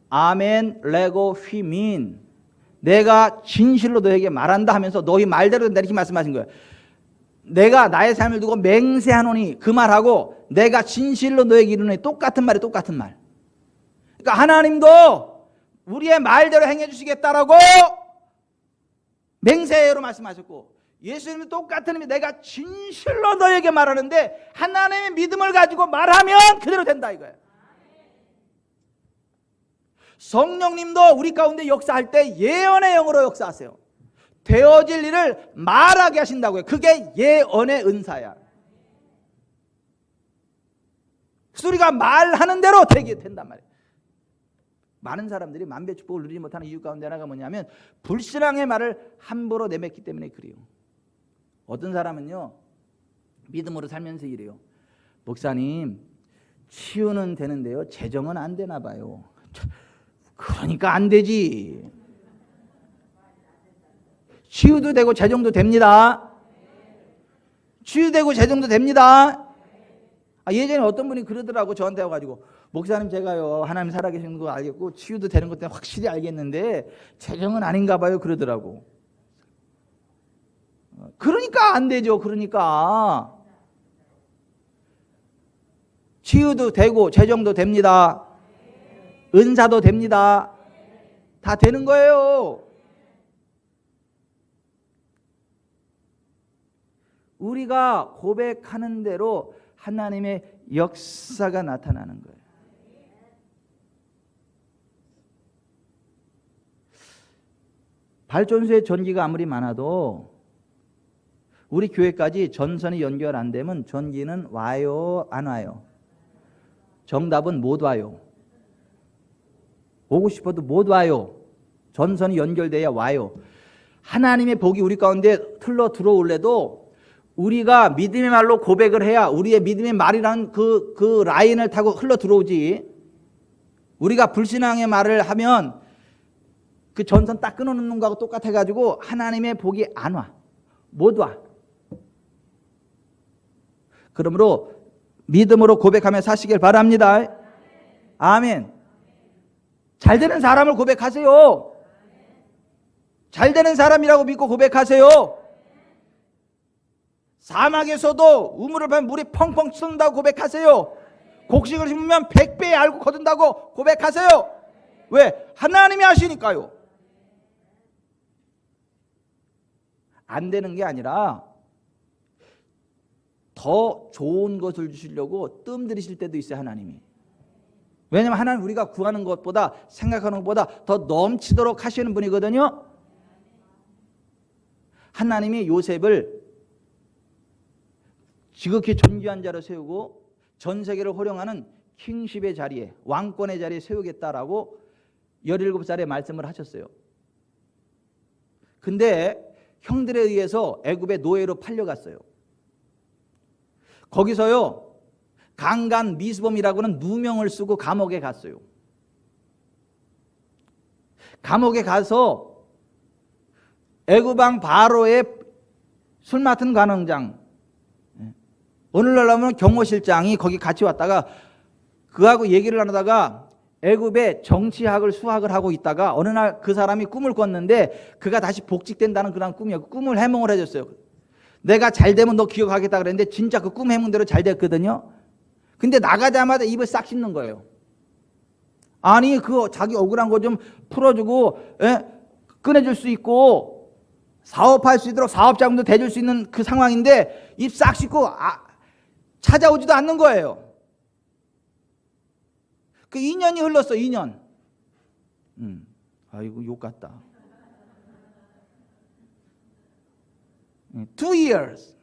아멘 레고 휘민 내가 진실로 너에게 말한다 하면서 너희 말대로 된다 이렇게 말씀하신 거예요. 내가 나의 삶을 두고 맹세하노니 그 말하고 내가 진실로 너에게 이르노니 똑같은 말이 똑같은 말. 그러니까 하나님도 우리의 말대로 행해 주시겠다라고 맹세로 말씀하셨고, 예수님은 똑같은 의미, 내가 진실로 너에게 말하는데 하나님의 믿음을 가지고 말하면 그대로 된다 이거예요. 성령님도 우리 가운데 역사할 때 예언의 영으로 역사하세요. 되어질 일을 말하게 하신다고요. 그게 예언의 은사야. 우리가 말하는 대로 되게 된단 말이에요. 많은 사람들이 만배축복을 누리지 못하는 이유 가운데 하나가 뭐냐면 불신앙의 말을 함부로 내뱉기 때문에 그래요. 어떤 사람은요, 믿음으로 살면서 이래요. 목사님, 치유는 되는데요, 재정은 안 되나 봐요. 그러니까 안 되지. 치유도 되고 재정도 됩니다. 치유되고 재정도 됩니다. 예전에 어떤 분이 그러더라고, 저한테 와가지고, 목사님, 제가요 하나님 살아계시는 거 알겠고 치유도 되는 것 때문에 확실히 알겠는데 재정은 아닌가 봐요 그러더라고. 그러니까 안 되죠. 그러니까 치유도 되고 재정도 됩니다. 은사도 됩니다. 다 되는 거예요. 우리가 고백하는 대로 하나님의 역사가 나타나는 거예요. 발전소에 전기가 아무리 많아도 우리 교회까지 전선이 연결 안 되면 전기는 와요, 안 와요? 정답은 못 와요. 오고 싶어도 못 와요. 전선이 연결돼야 와요. 하나님의 복이 우리 가운데 흘러 들어올래도 우리가 믿음의 말로 고백을 해야 우리의 믿음의 말이라는 그 라인을 타고 흘러 들어오지. 우리가 불신앙의 말을 하면 그 전선 딱 끊어놓는 거하고 똑같아가지고 하나님의 복이 안 와. 못 와. 그러므로 믿음으로 고백하며 사시길 바랍니다. 아멘. 잘 되는 사람을 고백하세요. 잘 되는 사람이라고 믿고 고백하세요. 사막에서도 우물을 파면 물이 펑펑 쏜다고 고백하세요. 곡식을 심으면 100배 알고 거둔다고 고백하세요. 왜? 하나님이 하시니까요. 안 되는 게 아니라 더 좋은 것을 주시려고 뜸 들이실 때도 있어요. 하나님이. 왜냐하면 하나님 우리가 구하는 것보다 생각하는 것보다 더 넘치도록 하시는 분이거든요. 하나님이 요셉을 지극히 존귀한 자로 세우고 전 세계를 호령하는 킹십의 자리에, 왕권의 자리에 세우겠다라고 17살에 말씀을 하셨어요. 근데 형들에 의해서 애굽의 노예로 팔려갔어요. 거기서요 강간 미스범이라고 하는 누명을 쓰고 감옥에 갔어요. 감옥에 가서 애굽왕 바로의 술 맡은 관원장, 오늘날 하면 경호실장이 거기 같이 왔다가 그하고 얘기를 나누다가 애굽의 정치학을 수학을 하고 있다가 어느 날 그 사람이 꿈을 꿨는데 그가 다시 복직된다는 그런 꿈이었고 꿈을 해몽을 해줬어요. 내가 잘 되면 너 기억하겠다 그랬는데 진짜 그 꿈 해몽대로 잘 됐거든요. 근데 나가자마자 입을 싹 씻는 거예요. 아니 그 자기 억울한 거 좀 풀어주고 꺼내줄 수 있고 사업할 수 있도록 사업자금도 대줄 수 있는 그 상황인데 입 싹 씻고 찾아오지도 않는 거예요. 그 2년이 흘렀어. 2년. 아이고 욕 같다. 2 years.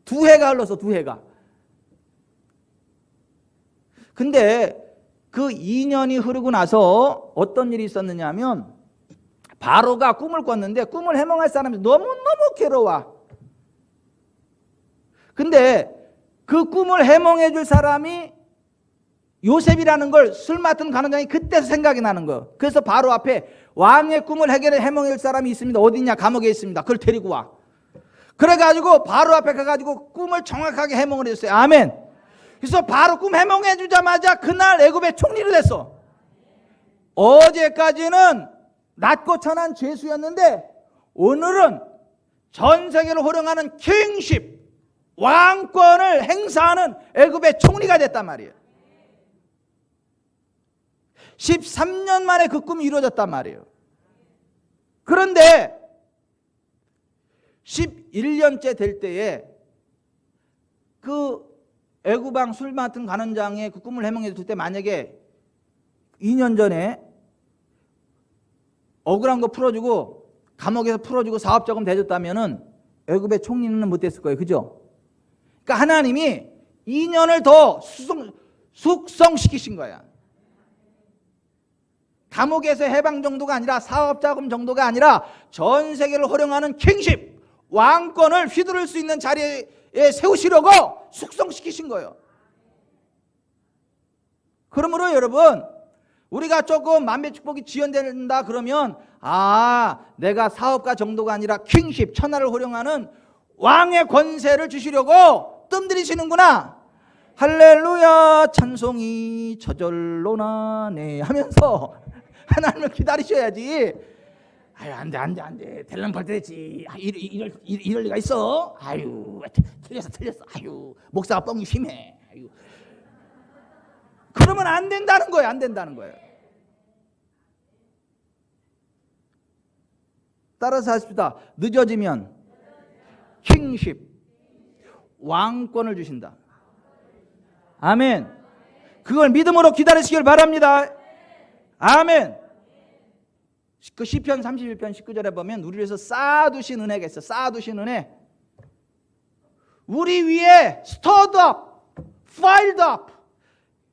2해가 흘렀어. 2해가. 근데 그 2년이 흐르고 나서 어떤 일이 있었느냐 하면 바로가 꿈을 꿨는데 꿈을 해몽할 사람이 너무너무 괴로워. 근데 그 꿈을 해몽해 줄 사람이 요셉이라는 걸 술 맡은 관원장이 그때서 생각이 나는 거예요. 그래서 바로 앞에 왕의 꿈을 해몽해 줄 사람이 있습니다. 어디 있냐? 감옥에 있습니다. 그걸 데리고 와. 그래가지고 바로 앞에 가가지고 꿈을 정확하게 해몽을 해줬어요. 아멘. 그래서 바로 꿈 해몽해 주자마자 그날 애굽의 총리로 됐어. 어제까지는 낮고 천한 죄수였는데 오늘은 전 세계를 호령하는 킹십, 왕권을 행사하는 애굽의 총리가 됐단 말이에요. 13년 만에 그 꿈이 이루어졌단 말이에요. 그런데 11년째 될 때에 그 애구방 술 맡은 관원장의 그 꿈을 해몽했을 때 만약에 2년 전에 억울한 거 풀어주고 감옥에서 풀어주고 사업자금 대줬다면은 애굽의 총리는 못 됐을 거예요. 그죠? 그러니까 하나님이 2년을 더 숙성시키신 거야. 감옥에서 해방 정도가 아니라 사업자금 정도가 아니라 전 세계를 호령하는 킹십, 왕권을 휘두를 수 있는 자리에 세우시려고 숙성시키신 거예요. 그러므로 여러분, 우리가 조금 만배축복이 지연된다 그러면 내가 사업가 정도가 아니라 킹십, 천하를 호령하는 왕의 권세를 주시려고 뜸들이시는구나. 할렐루야 찬송이 저절로 나네 하면서 하나님을 기다리셔야지. 안돼 델랑 발대지. 이럴 리가 있어. 틀렸어. 목사가 뻥이 심해. 그러면 안 된다는 거예요. 안 된다는 거예요. 따라서 하십시다. 늦어지면 킹십, 왕권을 주신다. 아멘. 그걸 믿음으로 기다리시길 바랍니다. 아멘. 그 시편 31편 19절에 보면 우리를 위해서 쌓아두신 은혜가 있어. 쌓아두신 은혜. 우리 위에 stirred up, filed up,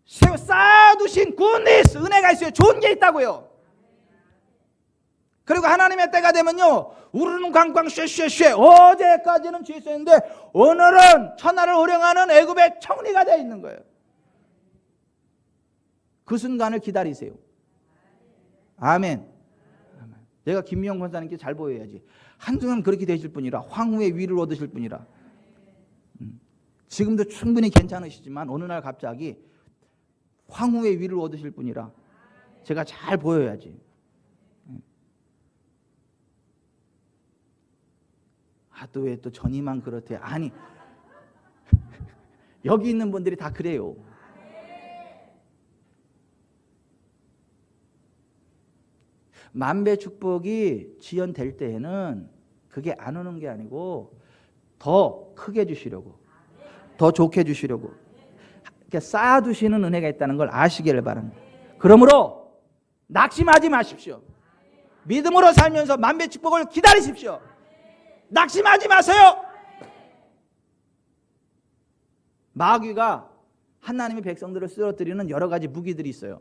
쌓아두신 goodness, 은혜가 있어요. 좋은 게 있다고요. 그리고 하나님의 때가 되면요, 우르는 광광 쉐쉐쉐. 어제까지는 죄수였는데 오늘은 천하를 호령하는 애굽의 총리가 되어 있는 거예요. 그 순간을 기다리세요. 아멘. 내가 김미영 권사님께 잘 보여야지. 한순간 그렇게 되실 분이라, 황후의 위를 얻으실 분이라. 지금도 충분히 괜찮으시지만 어느 날 갑자기 황후의 위를 얻으실 분이라 제가 잘 보여야지. 또 왜 또 전이만 그렇대. 아니 여기 있는 분들이 다 그래요. 만배 축복이 지연될 때에는 그게 안 오는 게 아니고 더 크게 주시려고, 더 좋게 주시려고 이렇게 쌓아두시는 은혜가 있다는 걸 아시기를 바랍니다. 그러므로 낙심하지 마십시오. 믿음으로 살면서 만배 축복을 기다리십시오. 낙심하지 마세요. 마귀가 하나님의 백성들을 쓰러뜨리는 여러 가지 무기들이 있어요.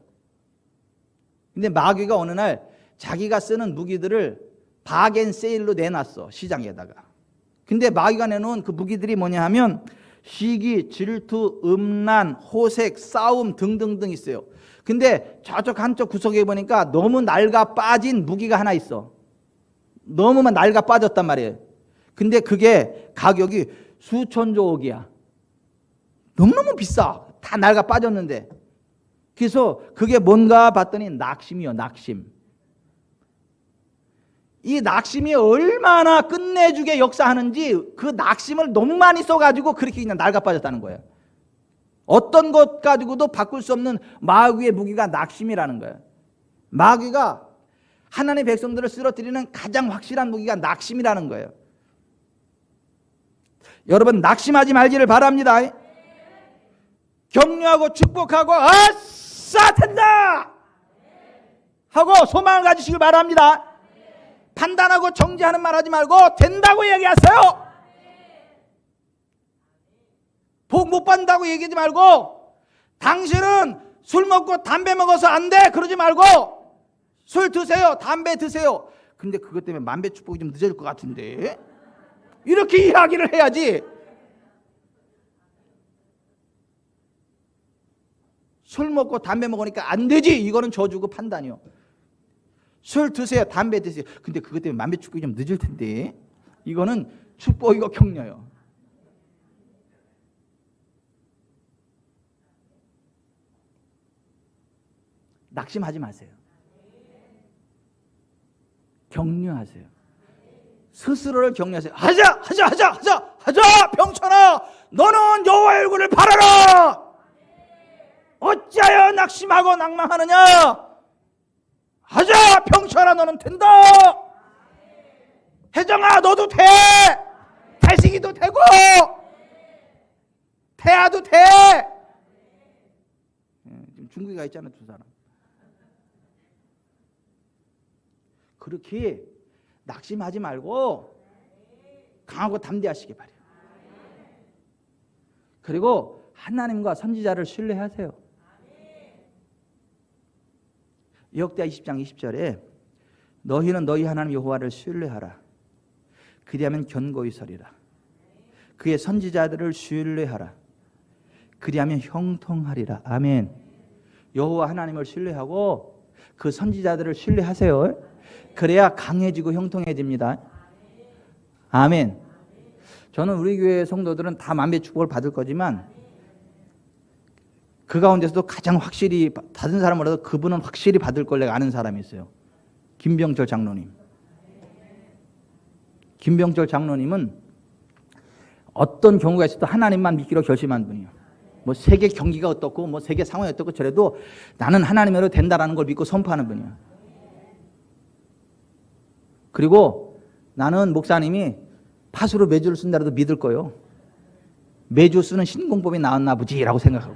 근데 마귀가 어느 날 자기가 쓰는 무기들을 바겐세일로 내놨어, 시장에다가. 근데 마귀가 내놓은 그 무기들이 뭐냐 하면 시기, 질투, 음란, 호색, 싸움 등등등 있어요. 근데 저쪽 한쪽 구석에 보니까 너무 낡아 빠진 무기가 하나 있어. 너무만 낡아 빠졌단 말이에요. 근데 그게 가격이 수천조억이야. 너무너무 비싸. 다 낡아 빠졌는데. 그래서 그게 뭔가 봤더니 낙심이요, 낙심. 이 낙심이 얼마나 끝내주게 역사하는지 그 낙심을 너무 많이 써가지고 그렇게 그냥 낡아 빠졌다는 거예요. 어떤 것 가지고도 바꿀 수 없는 마귀의 무기가 낙심이라는 거예요. 마귀가 하나님의 백성들을 쓰러뜨리는 가장 확실한 무기가 낙심이라는 거예요. 여러분 낙심하지 말기를 바랍니다. 격려하고 축복하고 아싸 된다 하고 소망을 가지시길 바랍니다. 판단하고 정죄하는 말 하지 말고 된다고 얘기하세요. 복 못 받는다고 얘기하지 말고 당신은 술 먹고 담배 먹어서 안 돼 그러지 말고 술 드세요, 담배 드세요. 근데 그것 때문에 만배 축복이 좀 늦어질 것 같은데 이렇게 이야기를 해야지. 술 먹고 담배 먹으니까 안 되지, 이거는 저주고 판단이요. 술 드세요, 담배 드세요. 근데 그것 때문에 만배 축복이 좀 늦을 텐데 이거는 축복이고 격려요. 낙심하지 마세요. 격려하세요. 스스로를 격려하세요. 하자 병천아, 너는 여호와의 얼굴을 바라라. 어찌하여 낙심하고 낭망하느냐. 하자 병천아, 너는 된다. 혜정아 너도 돼. 태식이도 되고 태아도 돼. 지금 중국에 가 있잖아 두 사람. 그렇게 낙심하지 말고 강하고 담대하시기 바래요. 그리고 하나님과 선지자를 신뢰하세요. 역대하 20장 20절에 너희는 너희 하나님 여호와를 신뢰하라. 그리하면 견고히 서리라. 그의 선지자들을 신뢰하라. 그리하면 형통하리라. 아멘. 여호와 하나님을 신뢰하고 그 선지자들을 신뢰하세요. 그래야 강해지고 형통해집니다. 아멘. 저는 우리 교회 성도들은 다 만배 축복을 받을 거지만 그 가운데서도 가장 확실히 받은 사람으로도 그분은 확실히 받을 걸 내가 아는 사람이 있어요. 김병철 장로님. 김병철 장로님은 어떤 경우가 있어도 하나님만 믿기로 결심한 분이에요. 뭐 세계 경기가 어떻고 뭐 세계 상황이 어떻고 저래도 나는 하나님으로 된다라는 걸 믿고 선포하는 분이에요. 그리고 나는 목사님이 팥으로 매주를 쓴다라도 믿을 거요. 매주 쓰는 신공법이 나왔나 보지라고 생각하고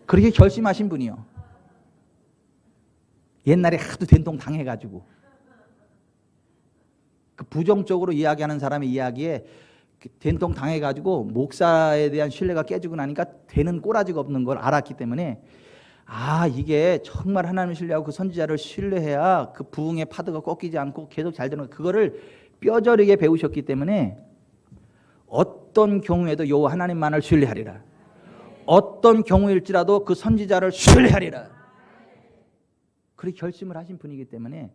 그렇게 결심하신 분이요. 옛날에 하도 된통 당해가지고 그 부정적으로 이야기하는 사람의 이야기에 된통 당해가지고 목사에 대한 신뢰가 깨지고 나니까 되는 꼬라지가 없는 걸 알았기 때문에 이게 정말 하나님을 신뢰하고 그 선지자를 신뢰해야 그 부흥의 파도가 꺾이지 않고 계속 잘 되는 거 그거를 뼈저리게 배우셨기 때문에 어떤 경우에도 여호와 하나님만을 신뢰하리라. 어떤 경우일지라도 그 선지자를 신뢰하리라. 그렇게 결심을 하신 분이기 때문에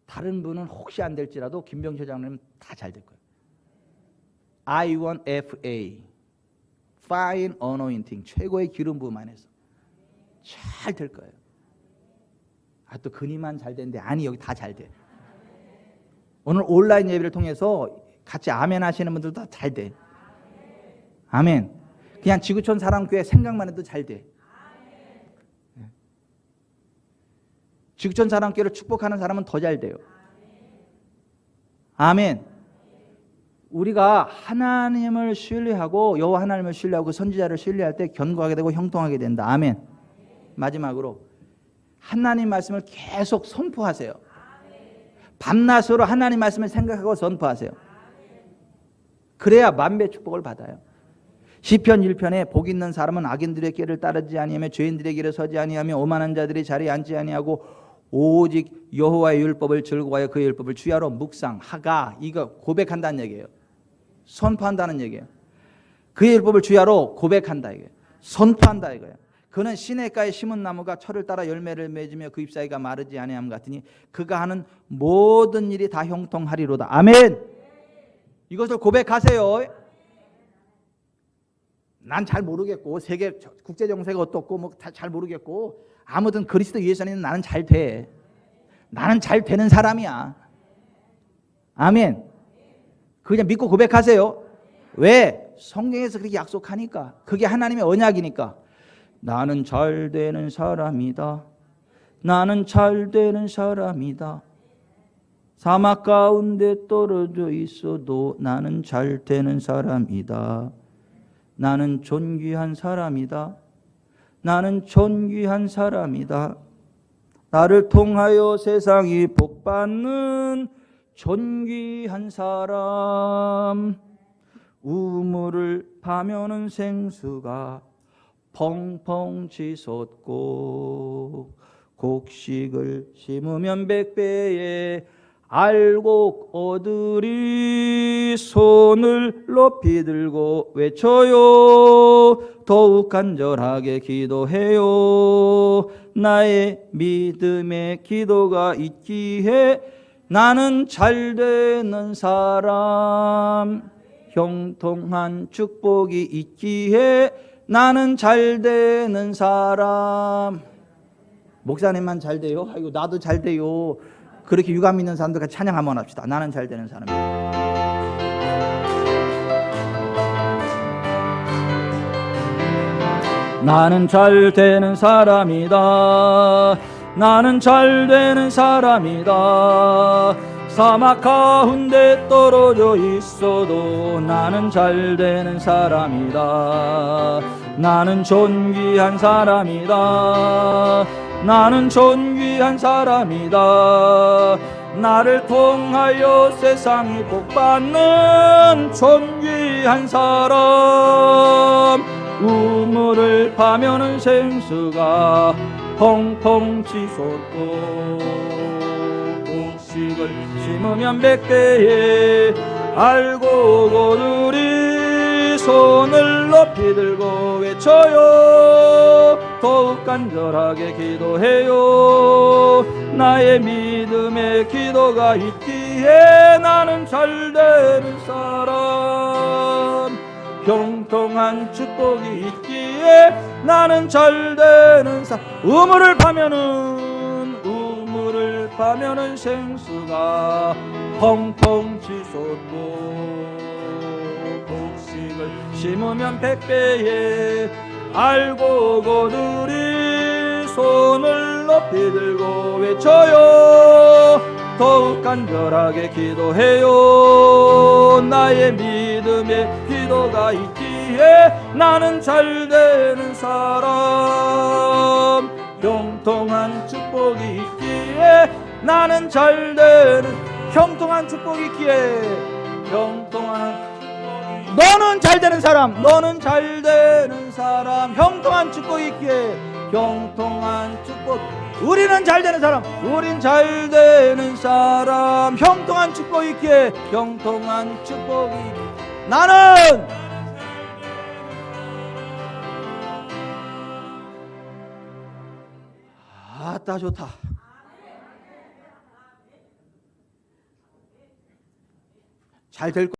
다른 분은 혹시 안 될지라도 김병철 장로님은 다 잘 될 거예요. I1FA Fine Anointing 최고의 기름 부음만 해서 잘 될 거예요. 또 근이만 잘 되는데 아니 여기 다 잘 돼. 오늘 온라인 예배를 통해서 같이 아멘 하시는 분들도 다 잘 돼. 아멘. 그냥 지구촌 사랑교회 생각만 해도 잘 돼. 지구촌 사랑교회를 축복하는 사람은 더 잘 돼요. 아멘. 우리가 하나님을 신뢰하고 여호와 하나님을 신뢰하고 선지자를 신뢰할 때 견고하게 되고 형통하게 된다. 아멘. 마지막으로 하나님 말씀을 계속 선포하세요. 밤낮으로 하나님 말씀을 생각하고 선포하세요. 그래야 만배 축복을 받아요. 시편 1편에 복 있는 사람은 악인들의 길을 따르지 아니하며 죄인들의 길에 서지 아니하며 오만한 자들이 자리에 앉지 아니하고 오직 여호와의 율법을 즐거워하여 그의 율법을 주야로 묵상 하가. 이거 고백한다는 얘기예요. 선포한다는 얘기예요. 그의 율법을 주야로 고백한다 이거예요. 선포한다 이거예요. 그는 시냇가에 심은 나무가 철을 따라 열매를 맺으며 그 잎사귀가 마르지 아니함 같으니 그가 하는 모든 일이 다 형통하리로다. 아멘. 이것을 고백하세요. 난 잘 모르겠고 세계 국제 정세가 어떻고 뭐 잘 모르겠고 아무튼 그리스도 예수 안에는 나는 잘 돼. 나는 잘 되는 사람이야. 아멘. 그냥 믿고 고백하세요. 왜? 성경에서 그렇게 약속하니까. 그게 하나님의 언약이니까. 나는 잘 되는 사람이다. 나는 잘 되는 사람이다. 사막 가운데 떨어져 있어도 나는 잘 되는 사람이다. 나는 존귀한 사람이다. 나는 존귀한 사람이다. 나를 통하여 세상이 복받는 존귀한 사람. 우물을 파면은 생수가 펑펑 치솟고 곡식을 심으면 백배에 알곡 얻으리. 손을 높이 들고 외쳐요. 더욱 간절하게 기도해요. 나의 믿음의 기도가 있기에 나는 잘 되는 사람. 형통한 축복이 있기에 나는 잘 되는 사람. 목사님만 잘 돼요? 아이고 나도 잘 돼요. 그렇게 유감 있는 사람들 같이 찬양 한번 합시다. 나는 잘 되는 사람이다. 나는 잘 되는 사람이다. 나는 잘 되는 사람이다. 사막 가운데 떨어져 있어도 나는 잘 되는 사람이다. 나는 존귀한 사람이다. 나는 존귀한 사람이다. 나를 통하여 세상이 복받는 존귀한 사람. 우물을 파면은 생수가 펑펑 치솟고 곡식을 심으면 100배에 알고 고들이 손을 높이 들고 외쳐요. 더욱 간절하게 기도해요. 나의 믿음의 기도가 있기에 나는 잘 되는 사람. 형통한 축복이 있기에 나는 잘 되는 사람. 우물을 파면은 생수가 펑펑 치솟고 곡식을 심으면 100배에 알고 고들이 손을 높이 들고 외쳐요. 더욱 간절하게 기도해요. 나의 믿음의 기도가 있기에 나는 잘 되는 사람. 형통한 축복이 있기에 나는 잘 되는, 형통한 축복이 있기에, 너는 잘 되는 사람, 너는 잘 되는 사람. 형통한 축복이 있기에, 형통한 축복. 우리는 잘 되는 사람, 우린 잘 되는 사람. 형통한 축복이 있기에, 형통한 축복이. 나는 아따 좋다. 잘 될 거.